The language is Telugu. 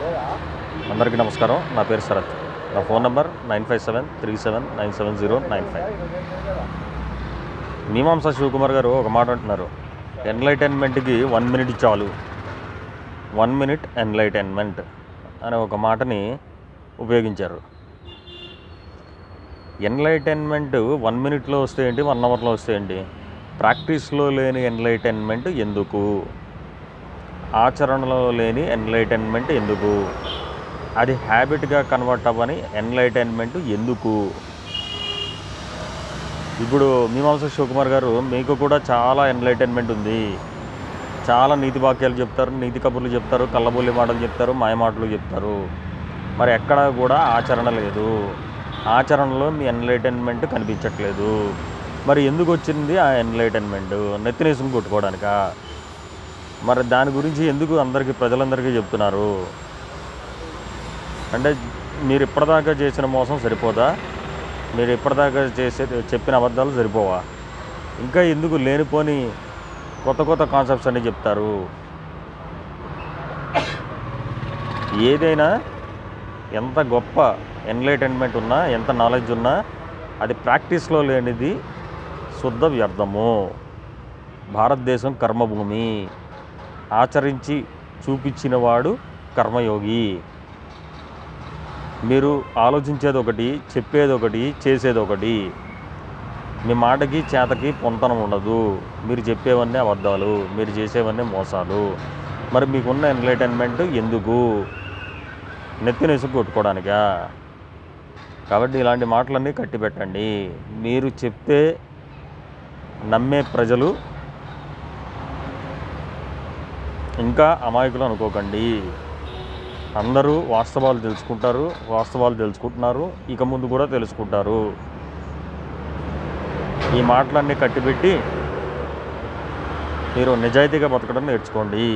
అందరికీ నమస్కారం. నా పేరు శరత్. నా ఫోన్ నంబర్ 9573799095. మీమాంసా శివకుమార్ గారు ఒక మాట అంటున్నారు, ఎన్లైటైన్మెంట్కి 1 minute చాలు, 1 minute ఎన్లైటైన్మెంట్ అనే ఒక మాటని ఉపయోగించారు. ఎన్లైటైన్మెంట్ 1 minuteలో వస్తే ఏంటి, 1 hourలో వస్తే ఏంటి? ప్రాక్టీస్లో లేని ఎన్లైటైన్మెంట్ ఎందుకు? ఆచరణలో లేని ఎన్లైటైన్మెంట్ ఎందుకు? అది హ్యాబిట్గా కన్వర్ట్ అవ్వని ఎన్లైటైన్మెంట్ ఎందుకు? ఇప్పుడు మీమాంసా శివకుమార్ గారు, మీకు కూడా చాలా ఎన్లైటైన్మెంట్ ఉంది, చాలా నీతి వాక్యాలు చెప్తారు, నీతి కబుర్లు చెప్తారు, కళ్ళబొల్లి మాటలు చెప్తారు, మాయ మాటలు చెప్తారు. మరి ఎక్కడా కూడా ఆచరణ లేదు. ఆచరణలో మీ ఎన్లైటైన్మెంట్ కనిపించట్లేదు. మరి ఎందుకు వచ్చింది ఆ ఎన్లైటైన్మెంట్? నెత్తినేసుకుని కొట్టుకోవడానికా? మరి దాని గురించి ఎందుకు ప్రజలందరికీ చెప్తున్నారు? అంటే మీరు ఇప్పటిదాకా చేసిన మోసం సరిపోదా? మీరు ఇప్పటిదాకా చెప్పిన అబద్ధాలు సరిపోవా? ఇంకా ఎందుకు లేనిపోని కొత్త కాన్సెప్ట్స్ అన్నీ చెప్తారు? ఏదైనా ఎంత గొప్ప ఎన్లైటైన్మెంట్ ఉన్నా, ఎంత నాలెడ్జ్ ఉన్నా, అది ప్రాక్టీస్లో లేనిది శుద్ధ వ్యర్థము. భారతదేశం కర్మభూమి. ఆచరించి చూపించినవాడు కర్మయోగి. మీరు ఆలోచించేది ఒకటి, చెప్పేది ఒకటి, చేసేది ఒకటి. మీ మాటకి చేతకి పొంతనం ఉండదు. మీరు చెప్పేవన్నీ అబద్ధాలు, మీరు చేసేవన్నీ మోసాలు. మరి మీకున్న ఎన్లైటైన్మెంట్ ఎందుకు? నెత్తినేసుకు కొట్టుకోవడానికా? కాబట్టి ఇలాంటి మాటలన్నీ కట్టిపెట్టండి. మీరు చెప్తే నమ్మే ప్రజలు ఇంకా అమాయకులు అనుకోకండి. అందరూ వాస్తవాలు తెలుసుకుంటారు, వాస్తవాలు తెలుసుకుంటున్నారు, ఇక ముందు కూడా తెలుసుకుంటారు. ఈ మాటలన్నీ కట్టిపెట్టి మీరు నిజాయితీగా బతకడం నేర్చుకోండి.